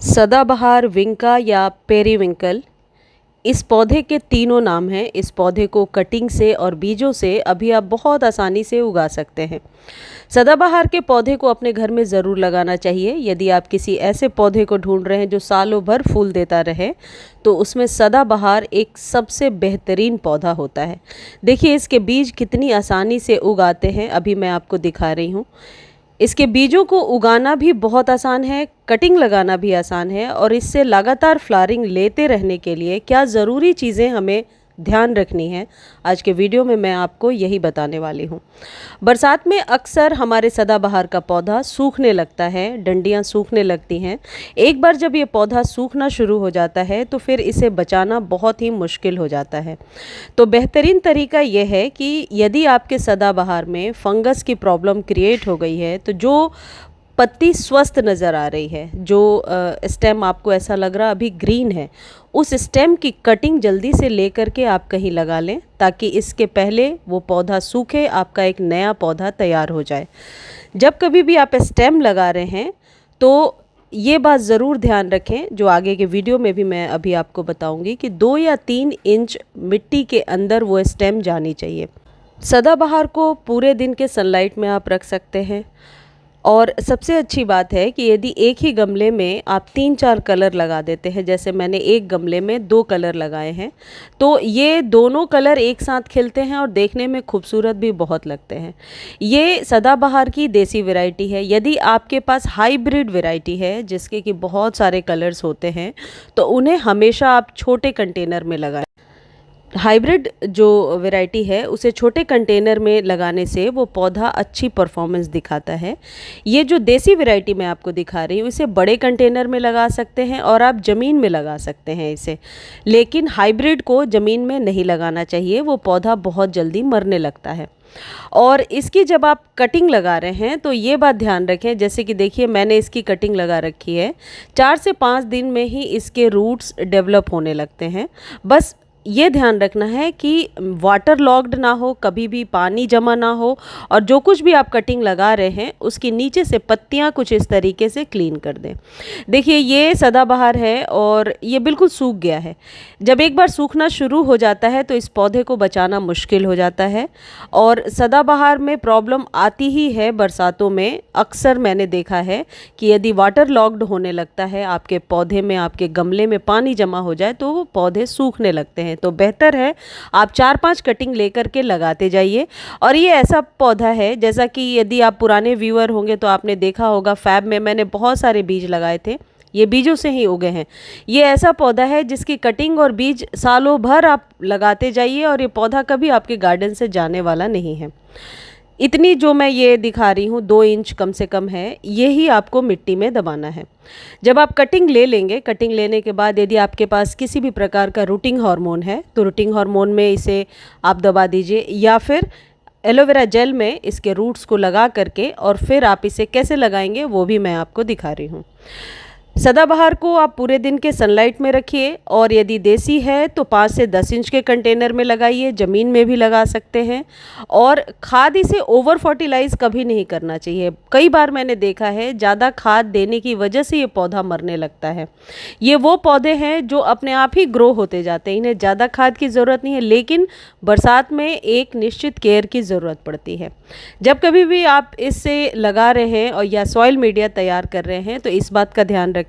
सदाबहार, विंका या पेरीविंकल, इस पौधे के तीनों नाम हैं। इस पौधे को कटिंग से और बीजों से अभी आप बहुत आसानी से उगा सकते हैं। सदाबहार के पौधे को अपने घर में ज़रूर लगाना चाहिए। यदि आप किसी ऐसे पौधे को ढूंढ रहे हैं जो सालों भर फूल देता रहे, तो उसमें सदाबहार एक सबसे बेहतरीन पौधा होता है। देखिए इसके बीज कितनी आसानी से उगाते हैं, अभी मैं आपको दिखा रही हूँ। इसके बीजों को उगाना भी बहुत आसान है, कटिंग लगाना भी आसान है, और इससे लगातार फ्लावरिंग लेते रहने के लिए क्या ज़रूरी चीज़ें हमें ध्यान रखनी है, आज के वीडियो में मैं आपको यही बताने वाली हूँ। बरसात में अक्सर हमारे सदाबहार का पौधा सूखने लगता है, डंडियाँ सूखने लगती हैं। एक बार जब ये पौधा सूखना शुरू हो जाता है तो फिर इसे बचाना बहुत ही मुश्किल हो जाता है। तो बेहतरीन तरीका ये है कि यदि आपके सदाबहार में फंगस की प्रॉब्लम क्रिएट हो गई है, तो जो पत्ती स्वस्थ नज़र आ रही है, जो स्टेम आपको ऐसा लग रहा अभी ग्रीन है, उस स्टेम की कटिंग जल्दी से लेकर के आप कहीं लगा लें, ताकि इसके पहले वो पौधा सूखे, आपका एक नया पौधा तैयार हो जाए। जब कभी भी आप स्टेम लगा रहे हैं तो ये बात ज़रूर ध्यान रखें, जो आगे के वीडियो में भी मैं अभी आपको बताऊंगी, कि 2 या 3 इंच मिट्टी के अंदर वो स्टेम जानी चाहिए। सदाबहार को पूरे दिन के सनलाइट में आप रख सकते हैं, और सबसे अच्छी बात है कि यदि एक ही गमले में आप 3-4 कलर लगा देते हैं, जैसे मैंने एक गमले में 2 कलर लगाए हैं, तो ये दोनों कलर एक साथ खिलते हैं और देखने में खूबसूरत भी बहुत लगते हैं। ये सदाबहार की देसी वैरायटी है। यदि आपके पास हाइब्रिड वैरायटी है जिसके कि बहुत सारे कलर्स होते हैं, तो उन्हें हमेशा आप छोटे कंटेनर में लगाएं। हाइब्रिड जो वैरायटी है उसे छोटे कंटेनर में लगाने से वो पौधा अच्छी परफॉर्मेंस दिखाता है। ये जो देसी वैरायटी मैं आपको दिखा रही हूँ, इसे बड़े कंटेनर में लगा सकते हैं और आप ज़मीन में लगा सकते हैं इसे, लेकिन हाइब्रिड को ज़मीन में नहीं लगाना चाहिए, वो पौधा बहुत जल्दी मरने लगता है। और इसकी जब आप कटिंग लगा रहे हैं तो ये बात ध्यान रखें, जैसे कि देखिए मैंने इसकी कटिंग लगा रखी है, 4 से 5 दिन में ही इसके रूट्स डेवलप होने लगते हैं। बस ये ध्यान रखना है कि वाटर लॉक्ड ना हो, कभी भी पानी जमा ना हो, और जो कुछ भी आप कटिंग लगा रहे हैं उसकी नीचे से पत्तियां कुछ इस तरीके से क्लीन कर दें। देखिए ये सदाबहार है और ये बिल्कुल सूख गया है। जब एक बार सूखना शुरू हो जाता है तो इस पौधे को बचाना मुश्किल हो जाता है, और सदाबहार में प्रॉब्लम आती ही है बरसातों में। अक्सर मैंने देखा है कि यदि वाटर लॉक्ड होने लगता है आपके पौधे में, आपके गमले में पानी जमा हो जाए तो वो पौधे सूखने लगते हैं। तो बेहतर है आप 4-5 कटिंग लेकर के लगाते जाइए। और ये ऐसा पौधा है, जैसा कि यदि आप पुराने व्यूअर होंगे तो आपने देखा होगा, फैब में मैंने बहुत सारे बीज लगाए थे, ये बीजों से ही उगे हैं। ये ऐसा पौधा है जिसकी कटिंग और बीज सालों भर आप लगाते जाइए और ये पौधा कभी आपके गार्डन से जाने वाला नहीं है। इतनी जो मैं ये दिखा रही हूँ 2 इंच कम से कम है, यही आपको मिट्टी में दबाना है। जब आप कटिंग ले लेंगे, कटिंग लेने के बाद यदि आपके पास किसी भी प्रकार का रूटिंग हार्मोन है तो रूटिंग हार्मोन में इसे आप दबा दीजिए, या फिर एलोवेरा जेल में इसके रूट्स को लगा करके, और फिर आप इसे कैसे लगाएंगे वो भी मैं आपको दिखा रही हूँ। सदाबहार को आप पूरे दिन के सनलाइट में रखिए, और यदि देसी है तो 5 से 10 इंच के कंटेनर में लगाइए, ज़मीन में भी लगा सकते हैं। और खाद इसे ओवर फर्टिलाइज कभी नहीं करना चाहिए। कई बार मैंने देखा है ज़्यादा खाद देने की वजह से ये पौधा मरने लगता है। ये वो पौधे हैं जो अपने आप ही ग्रो होते जाते हैं, इन्हें ज़्यादा खाद की ज़रूरत नहीं है, लेकिन बरसात में एक निश्चित केयर की ज़रूरत पड़ती है। जब कभी भी आप इसे लगा रहे हैं और या सॉइल मीडिया तैयार कर रहे हैं तो इस बात का ध्यान रखें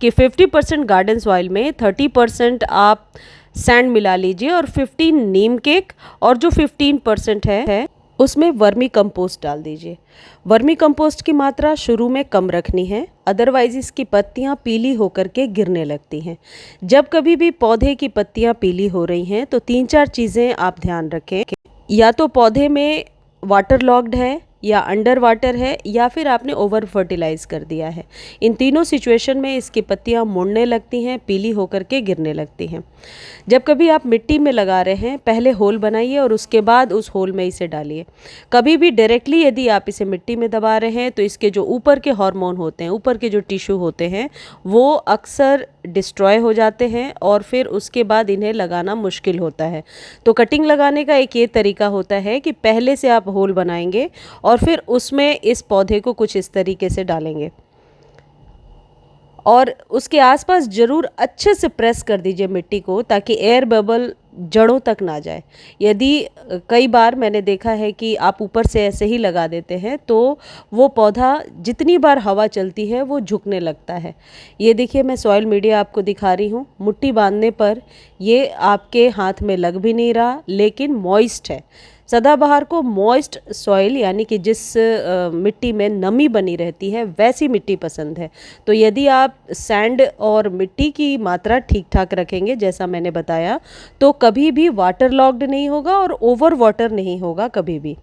कि 50% गार्डन सॉइल में 30% आप सैंड मिला लीजिए, और 15 नीम केक, और जो 15% है उसमें वर्मी कंपोस्ट डाल दीजिए। वर्मी कंपोस्ट की मात्रा शुरू में कम रखनी है, अदरवाइज इसकी पत्तियां पीली होकर के गिरने लगती हैं। जब कभी भी पौधे की पत्तियां पीली हो रही हैं तो 3-4 चीज़ें आप ध्यान रखें, या तो पौधे में वाटर लॉक्ड है, या अंडर वाटर है, या फिर आपने ओवर फर्टिलाइज कर दिया है। इन तीनों सिचुएशन में इसकी पत्तियां मुड़ने लगती हैं, पीली होकर के गिरने लगती हैं। जब कभी आप मिट्टी में लगा रहे हैं, पहले होल बनाइए और उसके बाद उस होल में इसे डालिए। कभी भी डायरेक्टली यदि आप इसे मिट्टी में दबा रहे हैं तो इसके जो ऊपर के हार्मोन होते हैं, ऊपर के जो टिश्यू होते हैं, वो अक्सर डिस्ट्रॉय हो जाते हैं और फिर उसके बाद इन्हें लगाना मुश्किल होता है। तो कटिंग लगाने का एक ये तरीका होता है कि पहले से आप होल बनाएंगे और फिर उसमें इस पौधे को कुछ इस तरीके से डालेंगे, और उसके आसपास ज़रूर अच्छे से प्रेस कर दीजिए मिट्टी को, ताकि एयर बबल जड़ों तक ना जाए। यदि कई बार मैंने देखा है कि आप ऊपर से ऐसे ही लगा देते हैं तो वो पौधा जितनी बार हवा चलती है वो झुकने लगता है। ये देखिए, मैं सॉइल मीडिया आपको दिखा रही हूँ। मुट्ठी बांधने पर ये आपके हाथ में लग भी नहीं रहा, लेकिन मॉइस्ट है। सदाबहार को मॉइस्ट सॉइल, यानी कि जिस मिट्टी में नमी बनी रहती है वैसी मिट्टी पसंद है। तो यदि आप सैंड और मिट्टी की मात्रा ठीक ठाक रखेंगे जैसा मैंने बताया, तो कभी भी वाटर लॉक्ड नहीं होगा और ओवर वाटर नहीं होगा कभी भी।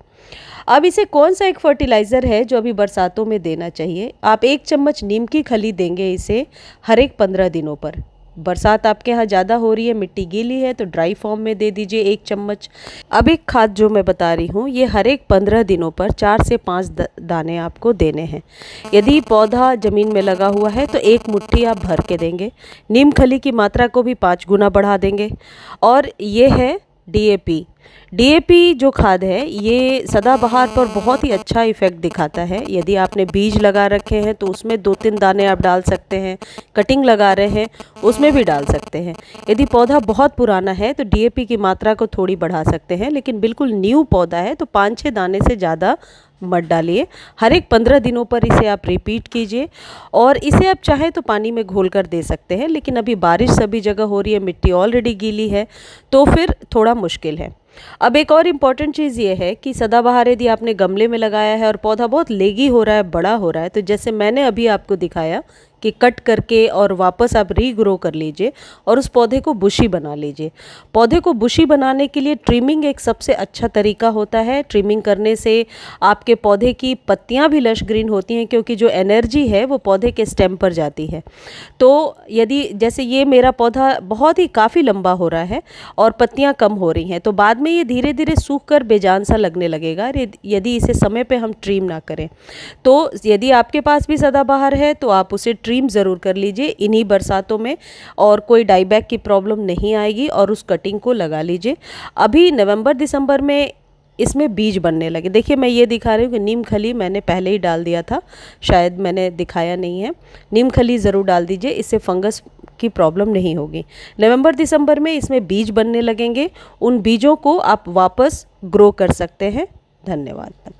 अब इसे कौन सा एक फर्टिलाइज़र है जो अभी बरसातों में देना चाहिए? आप 1 चम्मच नीम की खली देंगे इसे हर एक 15 दिनों पर। बरसात आपके यहाँ ज़्यादा हो रही है, मिट्टी गीली है, तो ड्राई फॉर्म में दे दीजिए 1 चम्मच। अब एक खाद जो मैं बता रही हूँ, ये हर एक 15 दिनों पर 4 से 5 दाने आपको देने हैं। यदि पौधा ज़मीन में लगा हुआ है तो 1 मुट्ठी आप भर के देंगे। नीम खली की मात्रा को भी 5 गुना बढ़ा देंगे। और ये है डीएपी। डीएपी जो खाद है ये सदाबहार पर बहुत ही अच्छा इफ़ेक्ट दिखाता है। यदि आपने बीज लगा रखे हैं तो उसमें 2-3 दाने आप डाल सकते हैं। कटिंग लगा रहे हैं उसमें भी डाल सकते हैं। यदि पौधा बहुत पुराना है तो डीएपी की मात्रा को थोड़ी बढ़ा सकते हैं, लेकिन बिल्कुल न्यू पौधा है तो 5-6 दाने से ज़्यादा मत डालिए। हर एक 15 दिनों पर इसे आप रिपीट कीजिए। और इसे आप चाहें तो पानी में घोल कर दे सकते हैं, लेकिन अभी बारिश सभी जगह हो रही है, मिट्टी ऑलरेडी गीली है, तो फिर थोड़ा मुश्किल है। अब एक और इम्पॉर्टेंट चीज़ ये है कि सदाबहार यदि आपने गमले में लगाया है और पौधा बहुत लेगी हो रहा है, बड़ा हो रहा है, तो जैसे मैंने अभी आपको दिखाया कि कट करके और वापस आप रीग्रो कर लीजिए और उस पौधे को बुशी बना लीजिए। पौधे को बुशी बनाने के लिए ट्रिमिंग एक सबसे अच्छा तरीका होता है। ट्रिमिंग करने से आपके पौधे की पत्तियां भी लश ग्रीन होती हैं, क्योंकि जो एनर्जी है वो पौधे के स्टेम पर जाती है। तो यदि जैसे ये मेरा पौधा बहुत ही काफ़ी लंबा हो रहा है और पत्तियां कम हो रही हैं, तो बाद में ये धीरे धीरे सूख कर बेजान सा लगने लगेगा यदि इसे समय पे हम ट्रिम ना करें। तो यदि आपके पास भी सदाबहार है तो आप उसे ट्रिम ज़रूर कर लीजिए इन्हीं बरसातों में, और कोई डाईबैक की प्रॉब्लम नहीं आएगी, और उस कटिंग को लगा लीजिए। अभी नवंबर दिसंबर में इसमें बीज बनने लगे। देखिए, मैं ये दिखा रही हूँ कि नीम खली मैंने पहले ही डाल दिया था, शायद मैंने दिखाया नहीं है। नीम खली ज़रूर डाल दीजिए, इससे फंगस की प्रॉब्लम नहीं होगी। नवंबर दिसंबर में इसमें बीज बनने लगेंगे, उन बीजों को आप वापस ग्रो कर सकते हैं। धन्यवाद।